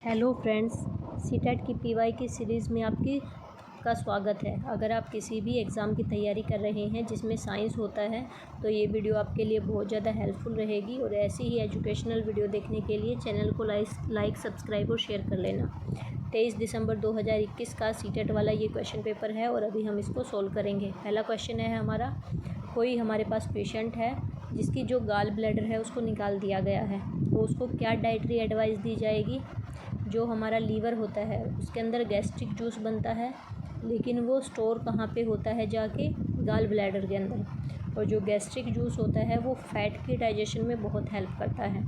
Hello friends, CTET की PY की series में का स्वागत है। अगर आप किसी भी एग्ज़ाम की तैयारी कर रहे हैं जिसमें साइंस होता है तो ये वीडियो आपके लिए बहुत ज़्यादा हेल्पफुल रहेगी। और ऐसी ही एजुकेशनल वीडियो देखने के लिए चैनल को लाइक सब्सक्राइब और शेयर कर लेना। 23 दिसंबर 2021 का सीटेट वाला ये क्वेश्चन पेपर है और अभी हम इसको सोल्व करेंगे। पहला क्वेश्चन है हमारा, कोई हमारे पास पेशेंट है जिसकी जो गाल ब्लैडर है उसको निकाल दिया गया है, तो उसको क्या डाइटरी एडवाइस दी जाएगी। जो हमारा लीवर होता है उसके अंदर गैस्ट्रिक जूस बनता है, लेकिन वो स्टोर कहाँ पे होता है, जाके गाल ब्लैडर के अंदर। और जो गैस्ट्रिक जूस होता है वो फैट के डाइजेशन में बहुत हेल्प करता है।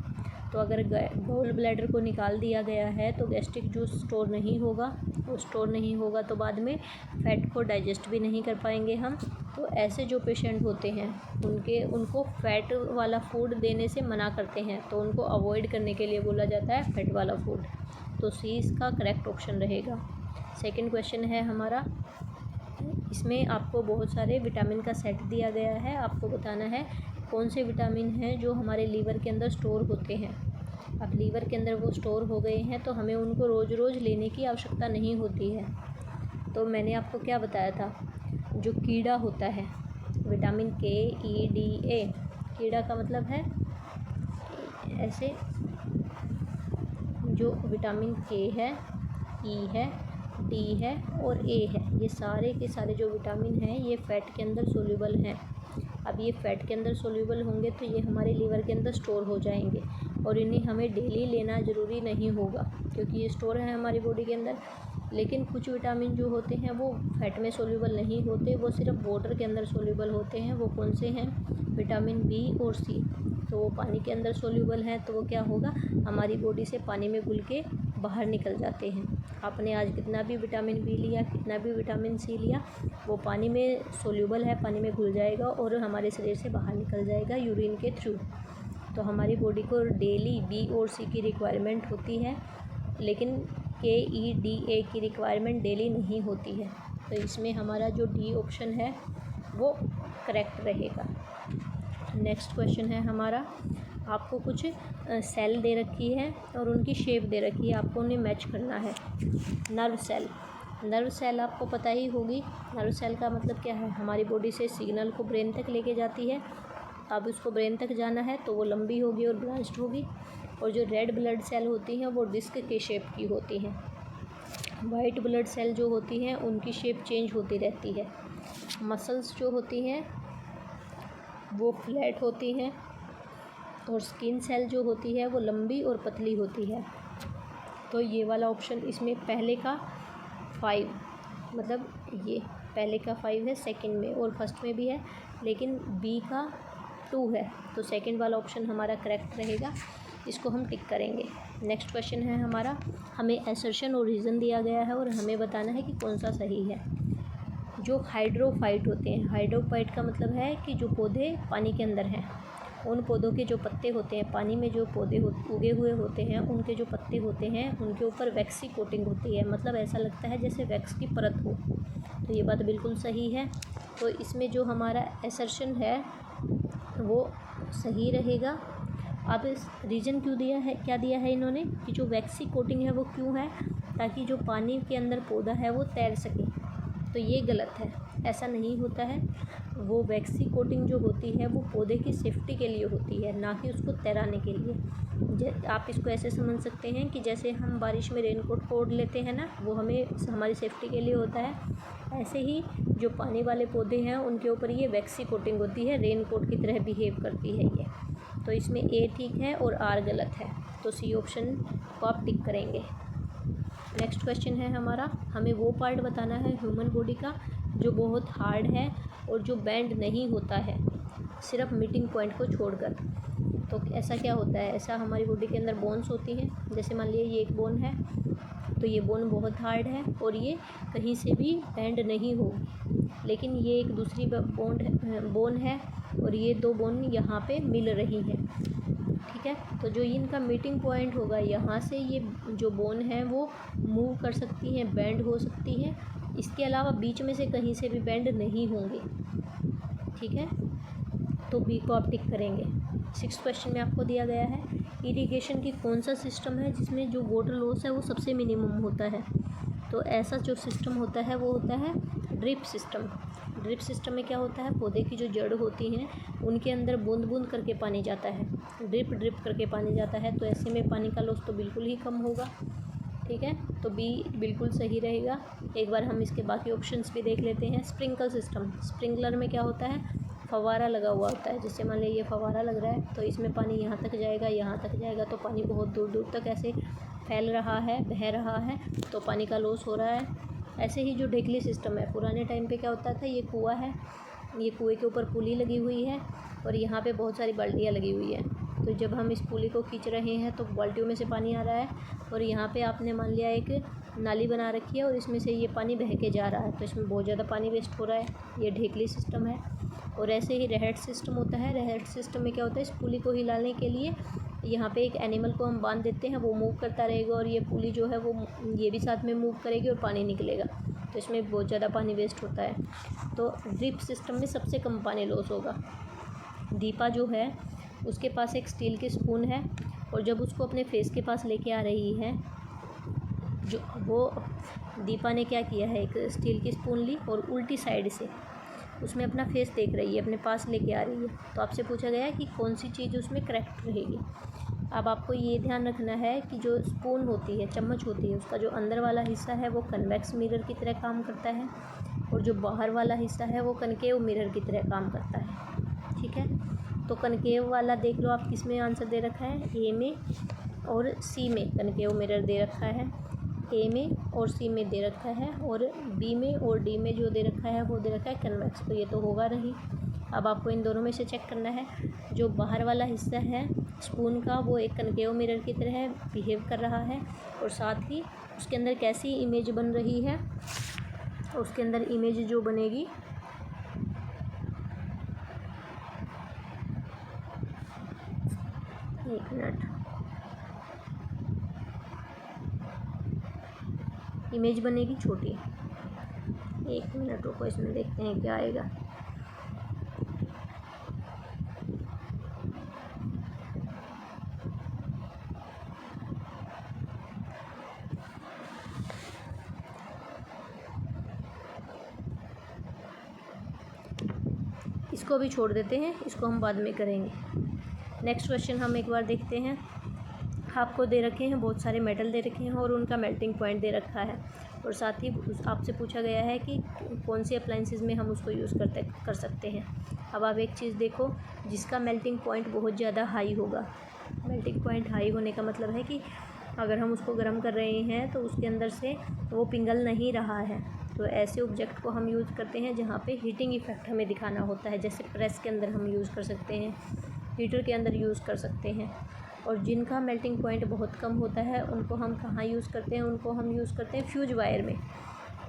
तो अगर गॉल ब्लैडर को निकाल दिया गया है तो गैस्ट्रिक जूस स्टोर नहीं होगा, और स्टोर नहीं होगा तो बाद में फ़ैट को डाइजेस्ट भी नहीं कर पाएंगे हम। तो ऐसे जो पेशेंट होते हैं उनको फ़ैट वाला फूड देने से मना करते हैं, तो उनको अवॉइड करने के लिए बोला जाता है फ़ैट वाला फूड। तो सी इसका करेक्ट ऑप्शन रहेगा। सेकंड क्वेश्चन है हमारा, इसमें आपको बहुत सारे विटामिन का सेट दिया गया है। आपको बताना है कौन से विटामिन हैं जो हमारे लीवर के अंदर स्टोर होते हैं। अब लीवर के अंदर वो स्टोर हो गए हैं तो हमें उनको रोज़ रोज़ लेने की आवश्यकता नहीं होती है। तो मैंने आपको क्या बताया था, जो कीड़ा होता है विटामिन KEDA, कीड़ा का मतलब है ऐसे, जो विटामिन K है, E है, D है और A है, ये सारे के सारे जो विटामिन हैं ये फ़ैट के अंदर सोल्यूबल हैं। अब ये फ़ैट के अंदर सोल्यूबल होंगे तो ये हमारे लीवर के अंदर स्टोर हो जाएंगे, और इन्हें हमें डेली लेना ज़रूरी नहीं होगा क्योंकि ये स्टोर है हमारी बॉडी के अंदर। लेकिन कुछ विटामिन जो होते हैं वो फ़ैट में सोल्यूबल नहीं होते, वो सिर्फ वाटर के अंदर सोल्यूबल होते हैं। वो कौन से हैं, विटामिन B और C। तो वो पानी के अंदर सोल्यूबल हैं, तो वो क्या होगा, हमारी बॉडी से पानी में घुल के बाहर निकल जाते हैं। आपने आज कितना भी विटामिन B लिया, कितना भी विटामिन C लिया, वो पानी में सोल्यूबल है, पानी में घुल जाएगा और हमारे शरीर से बाहर निकल जाएगा यूरिन के थ्रू। तो हमारी बॉडी को डेली B और C की रिक्वायरमेंट होती है, लेकिन KEDA की रिक्वायरमेंट डेली नहीं होती है। तो इसमें हमारा जो D ऑप्शन है वो करेक्ट रहेगा। नेक्स्ट क्वेश्चन है हमारा, आपको कुछ सेल दे रखी है और उनकी शेप दे रखी है, आपको उन्हें मैच करना है। नर्व सेल आपको पता ही होगी। नर्व सेल का मतलब क्या है, हमारी बॉडी से सिग्नल को ब्रेन तक लेके जाती है। अब उसको ब्रेन तक जाना है तो वो लंबी होगी और ब्रांच्ड होगी। और जो रेड ब्लड सेल होती हैं वो डिस्क के शेप की होती हैं। वाइट ब्लड सेल जो होती हैं उनकी शेप चेंज होती रहती है। मसल्स जो होती हैं वो फ्लैट होती हैं, और स्किन सेल जो होती है वो लंबी और पतली होती है। तो ये वाला ऑप्शन इसमें पहले का 5, मतलब ये पहले का 5 है सेकंड में, और फर्स्ट में भी है, लेकिन B का 2 है, तो सेकंड वाला ऑप्शन हमारा करेक्ट रहेगा। इसको हम टिक करेंगे। नेक्स्ट क्वेश्चन है हमारा, हमें असर्शन और रीज़न दिया गया है और हमें बताना है कि कौन सा सही है। जो हाइड्रोफाइट होते हैं, हाइड्रोफाइट का मतलब है कि जो पौधे पानी के अंदर हैं, उन पौधों के जो पत्ते होते हैं, पानी में जो पौधे उगे हुए होते हैं, उनके जो पत्ते होते हैं उनके ऊपर वैक्सी कोटिंग होती है, मतलब ऐसा लगता है जैसे वैक्स की परत हो। तो ये बात बिल्कुल सही है। तो इसमें जो हमारा असर्शन है वो सही रहेगा। अब इस रीज़न क्यों दिया है, क्या दिया है इन्होंने, कि जो वैक्सी कोटिंग है वो क्यों है, ताकि जो पानी के अंदर पौधा है वो तैर सके। तो ये गलत है, ऐसा नहीं होता है। वो वैक्सी कोटिंग जो होती है वो पौधे की सेफ्टी के लिए होती है, ना कि उसको तैराने के लिए। आप इसको ऐसे समझ सकते हैं कि जैसे हम बारिश में रेनकोट ओढ़ लेते हैं ना, वो हमारी सेफ्टी के लिए होता है। ऐसे ही जो पानी वाले पौधे हैं उनके ऊपर ये वैक्सी कोटिंग होती है, रेनकोट की तरह बिहेव करती है ये। तो इसमें A ठीक है और R गलत है, तो C ऑप्शन को आप टिक करेंगे। नेक्स्ट क्वेश्चन है हमारा, हमें वो पार्ट बताना है ह्यूमन बॉडी का जो बहुत हार्ड है और जो बैंड नहीं होता है, सिर्फ मीटिंग पॉइंट को छोड़कर। तो ऐसा क्या होता है, ऐसा हमारी बॉडी के अंदर बोन्स होती हैं। जैसे मान लिया ये एक बोन है, तो ये बोन बहुत हार्ड है और ये कहीं से भी बैंड नहीं होगी। लेकिन ये एक दूसरी बोन है और ये दो बोन यहाँ पे मिल रही हैं, ठीक है। तो जो इनका मीटिंग पॉइंट होगा, यहाँ से ये जो बोन है वो मूव कर सकती हैं, बैंड हो सकती है। इसके अलावा बीच में से कहीं से भी बैंड नहीं होंगे, ठीक है। तो B को आप टिक करेंगे। 6th क्वेश्चन में आपको दिया गया है इरिगेशन की कौन सा सिस्टम है जिसमें जो वाटर लॉस है वो सबसे मिनिमम होता है? तो ऐसा जो सिस्टम होता है वो होता है ड्रिप सिस्टम। ड्रिप सिस्टम में क्या होता है, पौधे की जो जड़ होती हैं उनके अंदर बूंद बूंद करके पानी जाता है, ड्रिप करके पानी जाता है, तो ऐसे में पानी का लॉस तो बिल्कुल ही कम होगा। ठीक है, तो बी बिल्कुल सही रहेगा। एक बार हम इसके बाकी ऑप्शंस भी देख लेते हैं। स्प्रिंकल सिस्टम, स्प्रिंकलर में क्या होता है, फव्वारा लगा हुआ होता है। जैसे मान लीजिए ये फव्वारा लग रहा है तो इसमें पानी यहाँ तक जाएगा, यहाँ तक जाएगा, तो पानी बहुत दूर दूर तक ऐसे फैल रहा है, बह रहा है, तो पानी का लॉस हो रहा है। ऐसे ही जो ढेकली सिस्टम है, पुराने टाइम पे क्या होता था, ये कुआँ है, ये कुएँ के ऊपर पुली लगी हुई है और यहाँ पे बहुत सारी बाल्टियाँ लगी हुई है। तो जब हम इस पुली को खींच रहे हैं तो बाल्टियों में से पानी आ रहा है और यहाँ पे आपने मान लिया एक नाली बना रखी है और इसमें से ये पानी बह के जा रहा है, तो इसमें बहुत ज़्यादा पानी वेस्ट हो रहा है। ये ढेकली सिस्टम है। और ऐसे ही रहट सिस्टम होता है। रहट सिस्टम में क्या होता है, इस पुली को हिलाने के लिए यहाँ पे एक एनिमल को हम बांध देते हैं, वो मूव करता रहेगा और ये पुली जो है वो ये भी साथ में मूव करेगी और पानी निकलेगा, तो इसमें बहुत ज़्यादा पानी वेस्ट होता है। तो ड्रिप सिस्टम में सबसे कम पानी लॉस होगा। दीपा जो है उसके पास एक स्टील की स्पून है और जब उसको अपने फेस के पास लेके आ रही है, जो वो दीपा ने क्या किया है, एक स्टील की स्पून ली और उल्टी साइड से उसमें अपना फेस देख रही है, अपने पास लेके आ रही है। तो आपसे पूछा गया है कि कौन सी चीज़ उसमें करेक्ट रहेगी। अब आपको ये ध्यान रखना है कि जो स्पून होती है, चम्मच होती है, उसका जो अंदर वाला हिस्सा है वो कन्वेक्स मिरर की तरह काम करता है और जो बाहर वाला हिस्सा है वो कनकेव मिरर की तरह काम करता है। ठीक है, तो कनकेव वाला देख लो आप किस में आंसर दे रखा है, ए में और सी में कनकेव मिरर दे रखा है, ए में और सी में दे रखा है, और बी में और डी में जो दे रखा है वो दे रखा है कन्वेक्स, तो ये तो होगा नहीं। अब आपको इन दोनों में से चेक करना है। जो बाहर वाला हिस्सा है स्पून का वो एक कनकेव मिरर की तरह बिहेव कर रहा है और साथ ही उसके अंदर कैसी इमेज बन रही है, उसके अंदर इमेज जो बनेगी एक मिनट, इमेज बनेगी छोटी। एक मिनट रुको, इसमें देखते हैं क्या आएगा। इसको भी छोड़ देते हैं, इसको हम बाद में करेंगे। नेक्स्ट क्वेश्चन हम एक बार देखते हैं। आपको दे रखे हैं बहुत सारे मेटल दे रखे हैं और उनका मेल्टिंग पॉइंट दे रखा है और साथ ही आपसे पूछा गया है कि कौन सी अप्लाइंसेस में हम उसको यूज़ कर सकते हैं। अब आप एक चीज़ देखो, जिसका मेल्टिंग पॉइंट बहुत ज़्यादा हाई होगा, मेल्टिंग पॉइंट हाई होने का मतलब है कि अगर हम उसको गर्म कर रहे हैं तो उसके अंदर से वो पिघल नहीं रहा है, तो ऐसे ऑब्जेक्ट को हम यूज़ करते हैं जहाँ पे हीटिंग इफ़ेक्ट हमें दिखाना होता है। जैसे प्रेस के अंदर हम यूज़ कर सकते हैं, हीटर के अंदर यूज़ कर सकते हैं। और जिनका मेल्टिंग पॉइंट बहुत कम होता है उनको हम कहाँ यूज़ करते हैं, उनको हम यूज़ करते हैं फ्यूज वायर में,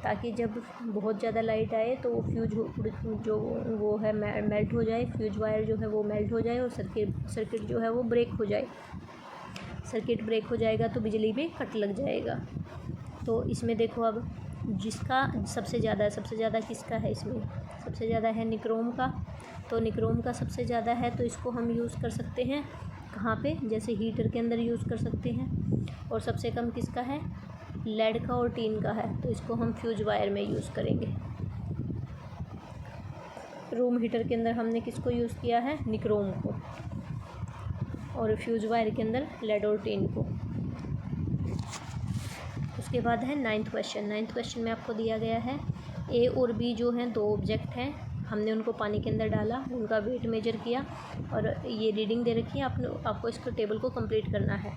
ताकि जब बहुत ज़्यादा लाइट आए तो वो फ्यूज जो वो है मेल्ट हो जाए, फ्यूज वायर जो है वो मेल्ट हो जाए और सर्किट जो है वो ब्रेक हो जाए। सर्किट ब्रेक हो जाएगा तो बिजली में कट लग जाएगा। तो इसमें देखो, अब जिसका सबसे ज़्यादा किसका है, इसमें सबसे ज़्यादा है निक्रोम का, तो निक्रोम का सबसे ज़्यादा है तो इसको हम यूज़ कर सकते हैं कहाँ पे, जैसे हीटर के अंदर यूज़ कर सकते हैं। और सबसे कम किसका है, लेड का और टीन का है, तो इसको हम फ्यूज वायर में यूज़ करेंगे। रूम हीटर के अंदर हमने किसको यूज़ किया है, निक्रोम को, और फ्यूज वायर के अंदर लेड और टीन को। उसके बाद है नाइन्थ क्वेश्चन में आपको दिया गया है ए और बी जो हैं दो ऑब्जेक्ट हैं, हमने उनको पानी के अंदर डाला, उनका वेट मेजर किया और ये रीडिंग दे रखी है। आपको इसको टेबल को कंप्लीट करना है।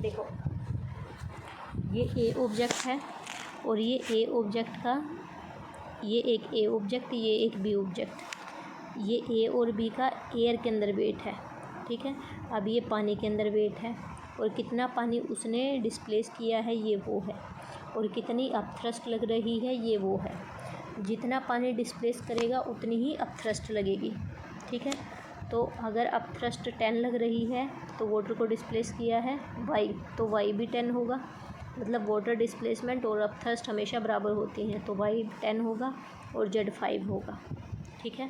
देखो, ये ए ऑब्जेक्ट है और ये ए ऑब्जेक्ट का, ये एक ए ऑब्जेक्ट, ये एक बी ऑब्जेक्ट, ये ए और बी का एयर के अंदर वेट है। ठीक है, अब ये पानी के अंदर वेट है और कितना पानी उसने डिस्प्लेस किया है ये वो है, और कितनी अपथ्रस्ट लग रही है ये वो है। जितना पानी डिस्प्लेस करेगा उतनी ही अपथ्रस्ट लगेगी। ठीक है, तो अगर अपथ्रस्ट 10 लग रही है तो वाटर को डिस्प्लेस किया है y, तो y भी 10 होगा। मतलब वाटर डिस्प्लेसमेंट और अपथ्रस्ट हमेशा बराबर होती हैं, तो y 10 होगा और z 5 होगा। ठीक है,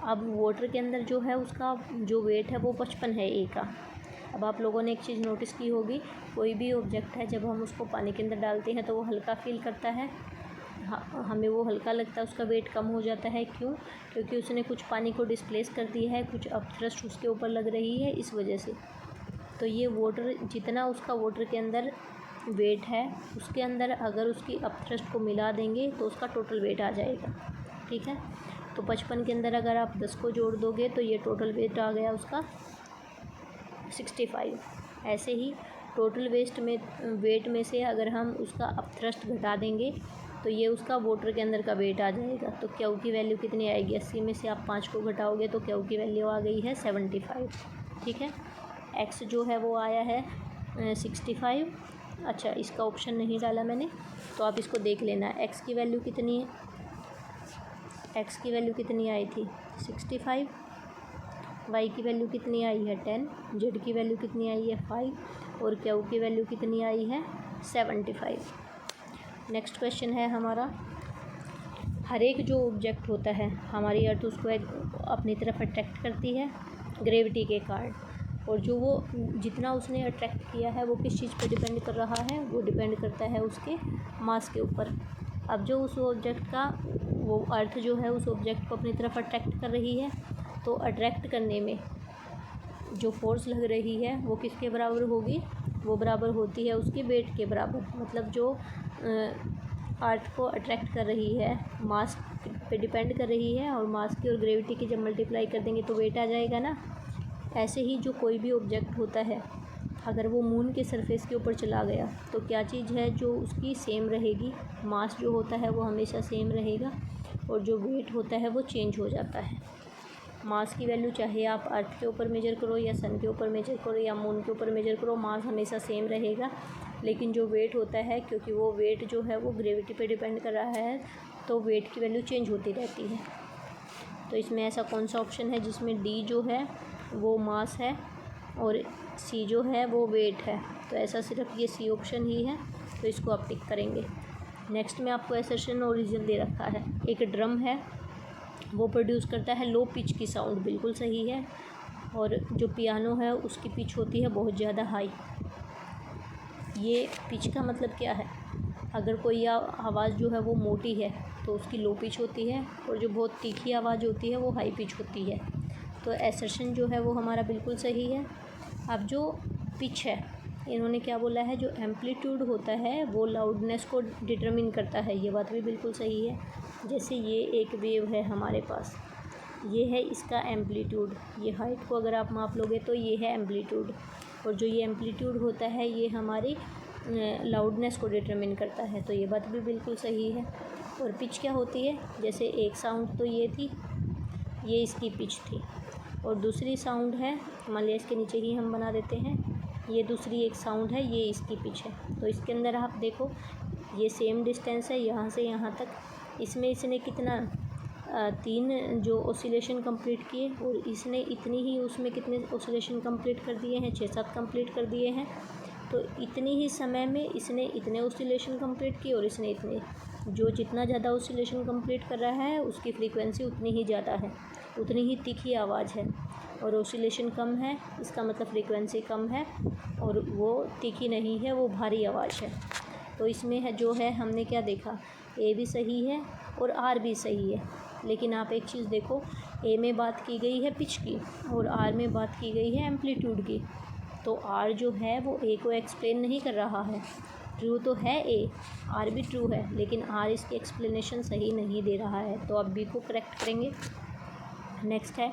अब वाटर के अंदर जो है उसका जो वेट है वो 55 है ए का, अब आप लोगों ने एक चीज़ नोटिस की होगी, कोई भी ऑब्जेक्ट है जब हम उसको पानी के अंदर डालते हैं तो वो हल्का फील करता है, हमें वो हल्का लगता है, उसका वेट कम हो जाता है। क्यों? क्योंकि उसने कुछ पानी को डिस्प्लेस कर दिया है, कुछ अपथ्रस्ट उसके ऊपर लग रही है, इस वजह से। तो ये वाटर, जितना उसका वाटर के अंदर वेट है, उसके अंदर अगर उसकी अपथ्रस्ट को मिला देंगे तो उसका टोटल वेट आ जाएगा। ठीक है, तो 55 के अंदर अगर आप 10 को जोड़ दोगे तो ये टोटल वेट आ गया उसका 65। ऐसे ही टोटल वेट में से अगर हम उसका अपथ्रस्ट घटा देंगे तो ये उसका वाटर के अंदर का वेट आ जाएगा। तो क्यू की वैल्यू कितनी आएगी? 80 में से आप 5 को घटाओगे तो क्यू की वैल्यू आ गई है 75। ठीक है, एक्स जो है वो आया है 65। अच्छा, इसका ऑप्शन नहीं डाला मैंने, तो आप इसको देख लेना। एक्स की वैल्यू कितनी है? एक्स की वैल्यू कितनी आई थी? 65। वाई की वैल्यू कितनी आई है? 10। जेड की वैल्यू कितनी आई है? 5। और क्यू की वैल्यू कितनी आई है? 75। नेक्स्ट क्वेश्चन है हमारा, हर एक जो ऑब्जेक्ट होता है हमारी अर्थ उसको अपनी तरफ अट्रैक्ट करती है ग्रेविटी के कारण, और जो वो जितना उसने अट्रैक्ट किया है वो किस चीज़ पर डिपेंड कर रहा है? वो डिपेंड करता है उसके मास के ऊपर। अब जो उस ऑब्जेक्ट का, वो अर्थ जो है उस ऑब्जेक्ट को अपनी तरफ अट्रैक्ट कर रही है, तो अट्रैक्ट करने में जो फोर्स लग रही है वो किसके बराबर होगी? वो बराबर होती है उसके वेट के बराबर। मतलब जो अर्थ को अट्रैक्ट कर रही है, मास पे डिपेंड कर रही है, और मास की और ग्रेविटी की जब मल्टीप्लाई कर देंगे तो वेट आ जाएगा ना। ऐसे ही जो कोई भी ऑब्जेक्ट होता है, अगर वो मून के सरफेस के ऊपर चला गया तो क्या चीज़ है जो उसकी सेम रहेगी? मास जो होता है वो हमेशा सेम रहेगा, और जो वेट होता है वो चेंज हो जाता है। मास की वैल्यू चाहे आप अर्थ के ऊपर मेजर करो या सन के ऊपर मेजर करो या मून के ऊपर मेजर करो, मास हमेशा सेम रहेगा। लेकिन जो वेट होता है, क्योंकि वो वेट जो है वो ग्रेविटी पे डिपेंड कर रहा है, तो वेट की वैल्यू चेंज होती रहती है। तो इसमें ऐसा कौन सा ऑप्शन है जिसमें डी जो है वो मास है और सी जो है वो वेट है? तो ऐसा सिर्फ ये सी ऑप्शन ही है, तो इसको आप टिक करेंगे। नेक्स्ट में आपको असर्शन और रीज़न दे रखा है। एक ड्रम है, वो प्रोड्यूस करता है लो पिच की साउंड, बिल्कुल सही है। और जो पियानो है उसकी पिच होती है बहुत ज़्यादा हाई। ये पिच का मतलब क्या है? अगर कोई आवाज़ जो है वो मोटी है तो उसकी लो पिच होती है, और जो बहुत तीखी आवाज़ होती है वो हाई पिच होती है। तो असर्शन जो है वो हमारा बिल्कुल सही है। अब जो पिच है, इन्होंने क्या बोला है? जो एम्पलीट्यूड होता है वो लाउडनेस को डिटरमिन करता है, ये बात भी बिल्कुल सही है। जैसे ये एक वेव है हमारे पास, ये है इसका एम्पलीट्यूड, ये हाइट को अगर आप माप लोगे तो ये है एम्पलीट्यूड, और जो ये एम्पलीट्यूड होता है ये हमारी लाउडनेस को डिटरमिन करता है, तो ये बात भी बिल्कुल सही है। और पिच क्या होती है? जैसे एक साउंड तो ये थी, ये इसकी पिच थी, और दूसरी साउंड है, मान लिया इसके नीचे ही हम बना देते हैं, ये दूसरी एक साउंड है, ये इसकी पिच है। तो इसके अंदर आप देखो ये सेम डिस्टेंस है यहाँ से यहाँ तक, इसमें इसने कितना 3 जो ऑसिलेशन कंप्लीट किए, और इसने इतनी ही उसमें कितने ऑसिलेशन कंप्लीट कर दिए हैं? 6-7 कंप्लीट कर दिए हैं। तो इतनी ही समय में इसने इतने ऑसिलेशन कंप्लीट किए और इसने इतने। जो जितना ज़्यादा ऑसिलेशन कंप्लीट कर रहा है उसकी फ्रीक्वेंसी उतनी ही ज़्यादा है, उतनी ही तीखी आवाज़ है, और ऑसिलेशन कम है इसका मतलब फ्रीक्वेंसी कम है, और वो तीखी नहीं है, वो भारी आवाज़ है। तो इसमें है जो है हमने क्या देखा? ए भी सही है और आर भी सही है। लेकिन आप एक चीज़ देखो, ए में बात की गई है पिच की और आर में बात की गई है एम्पलीट्यूड की। तो आर जो है वो ए को एक्सप्लेन नहीं कर रहा है। ट्रू तो है ए, आर भी ट्रू है, लेकिन आर इसकी एक्सप्लेनेशन सही नहीं दे रहा है, तो आप बी को करेक्ट करेंगे। नेक्स्ट है,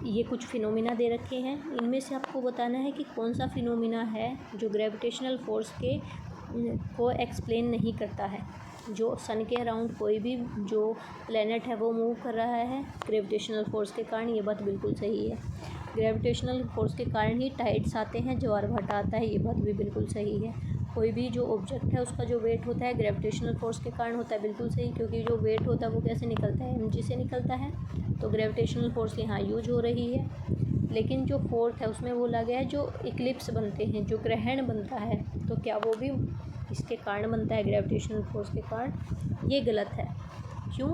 ये कुछ फिनोमिना दे रखे हैं, इनमें से आपको बताना है कि कौन सा फिनोमिना है जो ग्रेविटेशनल फोर्स को एक्सप्लेन नहीं करता है। जो सन के अराउंड कोई भी जो प्लेनेट है वो मूव कर रहा है ग्रेविटेशनल फोर्स के कारण, ये बात बिल्कुल सही है। ग्रेविटेशनल फोर्स के कारण ही टाइड्स आते हैं, ज्वार भाटा आता है, ये बात भी बिल्कुल सही है। कोई भी जो ऑब्जेक्ट है उसका जो वेट होता है ग्रेविटेशनल फोर्स के कारण होता है, बिल्कुल सही, क्योंकि जो वेट होता है वो कैसे निकलता है? mg से निकलता है, तो ग्रेविटेशनल फोर्स यहाँ यूज हो रही है। लेकिन जो फोर्थ है उसमें बोला गया है जो इक्लिप्स बनते हैं, जो ग्रहण बनता है, तो क्या वो भी इसके कारण बनता है? ग्रेविटेशनल फोर्स के कारण? ये गलत है। क्यों?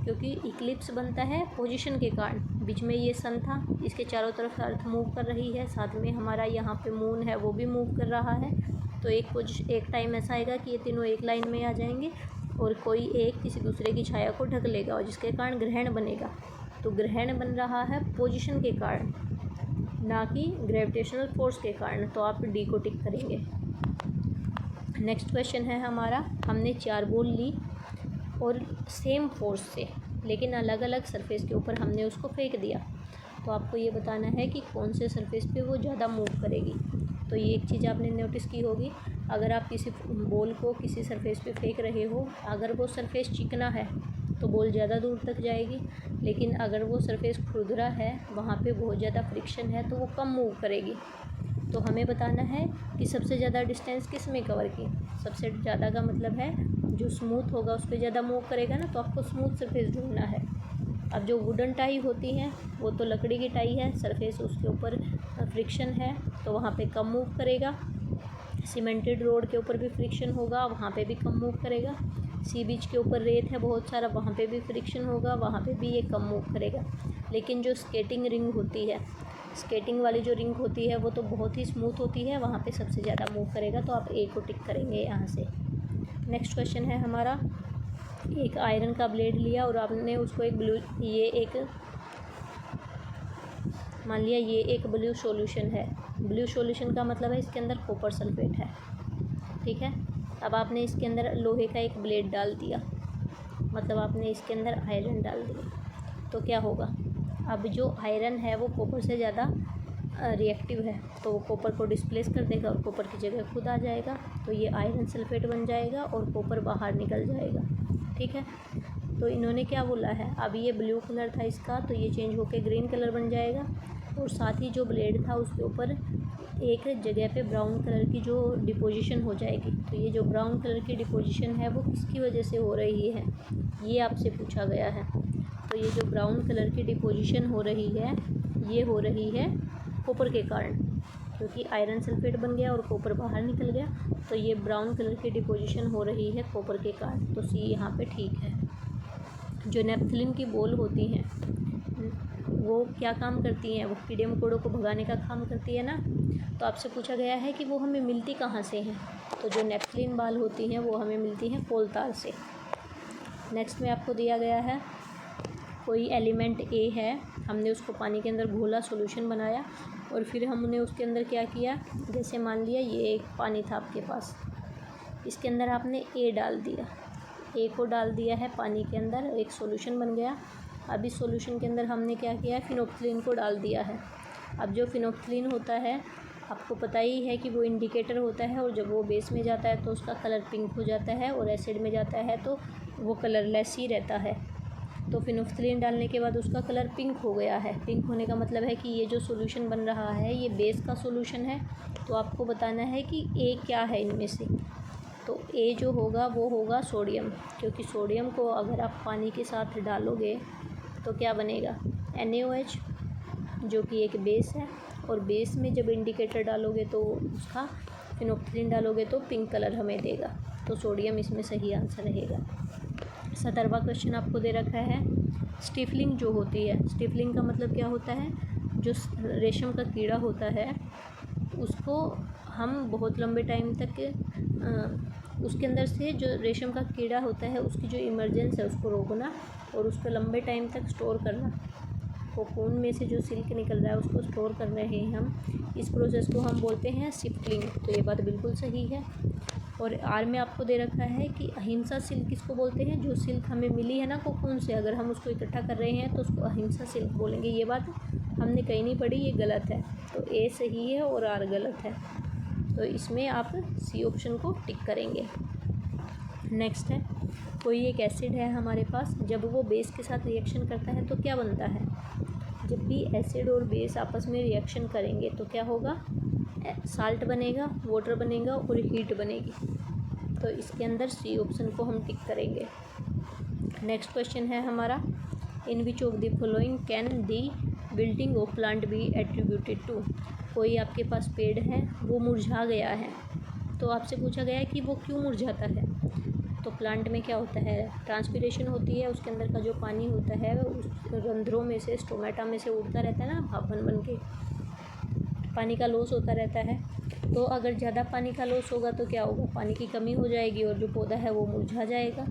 क्योंकि इक्लिप्स बनता है पोजीशन के कारण। बीच में ये सन था, इसके चारों तरफ अर्थ मूव कर रही है, साथ में हमारा यहाँ पे मून है वो भी मूव कर रहा है। तो एक टाइम ऐसा आएगा कि ये तीनों एक लाइन में आ जाएंगे और कोई एक किसी दूसरे की छाया को ढक लेगा और जिसके कारण ग्रहण बनेगा। तो ग्रहण बन रहा है पोजीशन के कारण, ना कि ग्रेविटेशनल फोर्स के कारण। तो आप डी को टिक करेंगे। नेक्स्ट क्वेश्चन है हमारा, हमने 4 बॉल ली और सेम फोर्स से लेकिन अलग अलग सरफेस के ऊपर हमने उसको फेंक दिया। तो आपको ये बताना है कि कौन से सरफेस पे वो ज़्यादा मूव करेगी। तो ये एक चीज़ आपने नोटिस की होगी, अगर आप किसी बॉल को किसी सरफेस पे फेंक रहे हो, अगर वो सरफेस चिकना है तो बॉल ज़्यादा दूर तक जाएगी, लेकिन अगर वो सरफेस खुरदरा है, वहाँ पे बहुत ज़्यादा फ्रिक्शन है, तो वो कम मूव करेगी। तो हमें बताना है कि सबसे ज़्यादा डिस्टेंस किस में कवर की। सबसे ज़्यादा का मतलब है जो स्मूथ होगा उस पर ज़्यादा मूव करेगा ना, तो आपको स्मूथ सरफेस ढूंढना है। अब जो वुडन टाई होती हैं वो तो लकड़ी की टाई है, सरफेस उसके ऊपर फ्रिक्शन है तो वहाँ पे कम मूव करेगा। सीमेंटेड रोड के ऊपर भी फ्रिक्शन होगा, वहाँ पे भी कम मूव करेगा। सी बीच के ऊपर रेत है बहुत सारा, वहाँ पे भी फ्रिक्शन होगा, वहाँ पे भी ये कम मूव करेगा। लेकिन जो स्केटिंग रिंग होती है, स्केटिंग वाली जो रिंग होती है वो तो बहुत ही स्मूथ होती है, वहाँ पे सबसे ज़्यादा मूव करेगा। तो आप ए को टिक करेंगे यहाँ से। नेक्स्ट क्वेश्चन है हमारा, एक आयरन का ब्लेड लिया और आपने उसको एक ब्लू, मान लिया ये एक ब्लू सॉल्यूशन है। ब्लू सॉल्यूशन का मतलब है इसके अंदर कॉपर सल्फेट है, ठीक है। अब आपने इसके अंदर लोहे का एक ब्लेड डाल दिया, मतलब आपने इसके अंदर आयरन डाल दिया। तो क्या होगा, अब जो आयरन है वो कॉपर से ज़्यादा रिएक्टिव है, तो वो कॉपर को डिस्प्लेस कर देगा और कॉपर की जगह खुद आ जाएगा। तो ये आयरन सल्फेट बन जाएगा और कॉपर बाहर निकल जाएगा, ठीक है। तो इन्होंने क्या बोला है, अब ये ब्लू कलर था इसका, तो ये चेंज होकर ग्रीन कलर बन जाएगा। और साथ ही जो ब्लेड था उसके ऊपर एक जगह पे ब्राउन कलर की जो डिपोजिशन हो जाएगी। तो ये जो ब्राउन कलर की डिपोजिशन है वो किसकी वजह से हो रही है, ये आपसे पूछा गया है। तो ये जो ब्राउन कलर की डिपोजिशन हो रही है, ये हो रही है कॉपर के कारण, क्योंकि आयरन सल्फेट बन गया और कॉपर बाहर निकल गया। तो ये ब्राउन कलर की डिपोजिशन हो रही है कॉपर के कारण। तो सी यहाँ पे ठीक है। जो नेपथलीन की बॉल होती हैं वो क्या काम करती हैं, वो कीड़े मकोड़ों को भगाने का काम करती है ना। तो आपसे पूछा गया है कि वो हमें मिलती कहाँ से हैं। तो जो नेपथलीन बॉल होती हैं वो हमें मिलती हैं कोलतार से। नेक्स्ट में आपको दिया गया है कोई एलिमेंट ए है, हमने उसको पानी के अंदर घोला, सॉल्यूशन बनाया और फिर हमने उसके अंदर क्या किया, जैसे मान लिया ये एक पानी था आपके पास, इसके अंदर आपने ए डाल दिया, ए को डाल दिया है पानी के अंदर, एक सॉल्यूशन बन गया। अब इस सॉल्यूशन के अंदर हमने क्या किया है, फिनोक्सिलिन को डाल दिया है। अब जो फिनोक्सिलिन होता है आपको पता ही है कि वो इंडिकेटर होता है, और जब वो बेस में जाता है तो उसका कलर पिंक हो जाता है और एसिड में जाता है तो वो कलरलेस ही रहता है। तो फिनोक्सिलिन डालने के बाद उसका कलर पिंक हो गया है। पिंक होने का मतलब है कि ये जो सॉल्यूशन बन रहा है ये बेस का सॉल्यूशन है। तो आपको बताना है कि ए क्या है इनमें से। तो ए जो होगा वो होगा सोडियम, क्योंकि सोडियम को अगर आप पानी के साथ डालोगे तो क्या बनेगा, NaOH, जो कि एक बेस है। और बेस में जब इंडिकेटर डालोगे तो उसका फिनोक्सिलिन डालोगे तो पिंक कलर हमें देगा। तो सोडियम इसमें सही आंसर रहेगा। 17वां क्वेश्चन आपको दे रखा है, स्टिफलिंग जो होती है, स्टिफलिंग का मतलब क्या होता है, जो रेशम का कीड़ा होता है उसको हम बहुत लंबे टाइम तक उसके अंदर से जो रेशम का कीड़ा होता है उसकी जो इमरजेंस है उसको रोकना और उसको लंबे टाइम तक स्टोर करना। कोकून में से जो सिल्क निकल रहा है उसको स्टोर कर रहे हैं हम, इस प्रोसेस को हम बोलते हैं स्टिफलिंग। तो ये बात बिल्कुल सही है। और आर में आपको दे रखा है कि अहिंसा सिल्क किसको बोलते हैं, जो सिल्क हमें मिली है ना कोकून से, अगर हम उसको इकट्ठा कर रहे हैं तो उसको अहिंसा सिल्क बोलेंगे। ये बात हमने कहीं नहीं पढ़ी, ये गलत है। तो ए सही है और आर गलत है। तो इसमें आप सी ऑप्शन को टिक करेंगे। नेक्स्ट है, कोई एक एसिड है हमारे पास, जब वो बेस के साथ रिएक्शन करता है तो क्या बनता है। जब भी एसिड और बेस आपस में रिएक्शन करेंगे तो क्या होगा, साल्ट बनेगा, वाटर बनेगा और हीट बनेगी। तो इसके अंदर सी ऑप्शन को हम टिक करेंगे। नेक्स्ट क्वेश्चन है हमारा, in which of the following can the building of plant be attributed to. कोई आपके पास पेड़ है वो मुरझा गया है, तो आपसे पूछा गया है कि वो क्यों मुरझाता है। तो प्लांट में क्या होता है, ट्रांसपिरेशन होती है, उसके अंदर का जो पानी होता है उस रंध्रों में से, स्टोमेटा में से उड़ता रहता है ना, भाप बन के पानी का लॉस होता रहता है। तो अगर ज़्यादा पानी का लॉस होगा तो क्या होगा, पानी की कमी हो जाएगी और जो पौधा है वो मुरझा जाएगा।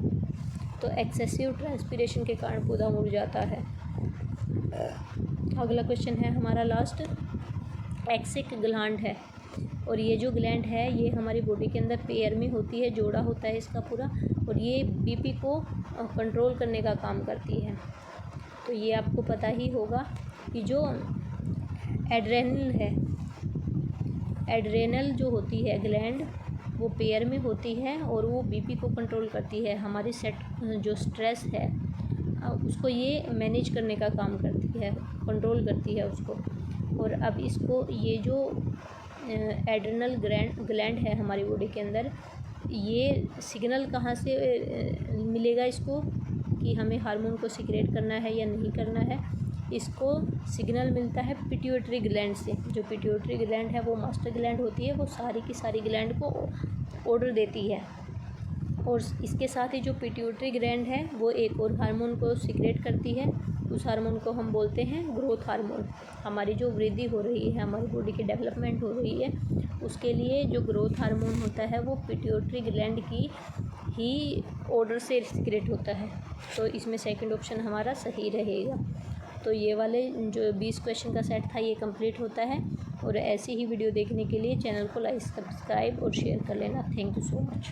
तो एक्सेसिव ट्रांसपिरेशन के कारण पौधा मुरझाता है। अगला क्वेश्चन है हमारा लास्ट, एक्सिक ग्लैंड है, और ये जो ग्लैंड है ये हमारी बॉडी के अंदर पेयर में होती है, जोड़ा होता है इसका पूरा, और ये बीपी को कंट्रोल करने का काम करती है। तो ये आपको पता ही होगा कि जो एड्रेनल है, एड्रेनल जो होती है ग्लैंड वो पेयर में होती है और वो बीपी को कंट्रोल करती है, हमारी जो स्ट्रेस है उसको ये मैनेज करने का काम करती है, कंट्रोल करती है उसको। और अब इसको ये जो एड्रेनल ग्लैंड है हमारी बॉडी के अंदर, ये सिग्नल कहाँ से मिलेगा इसको कि हमें हार्मोन को सिक्रेट करना है या नहीं करना है, इसको सिग्नल मिलता है पिट्यूटरी ग्लैंड से। जो पिट्यूटरी ग्लैंड है वो मास्टर ग्लैंड होती है, वो सारी की सारी ग्लैंड को ऑर्डर देती है। और इसके साथ ही जो पिट्यूटरी ग्लैंड है वो एक और हार्मोन को सिक्रेट करती है, उस हार्मोन को हम बोलते हैं ग्रोथ हार्मोन। हमारी जो वृद्धि हो रही है, हमारी बॉडी की डेवलपमेंट हो रही है, उसके लिए जो ग्रोथ हार्मोन होता है वो पिट्यूटरी ग्लैंड की ही ऑर्डर से सिक्रेट होता है। तो इसमें सेकंड ऑप्शन हमारा सही रहेगा। तो ये वाले जो 20 क्वेश्चन का सेट था ये कंप्लीट होता है। और ऐसी ही वीडियो देखने के लिए चैनल को लाइक, सब्सक्राइब और शेयर कर लेना। Thank you so much.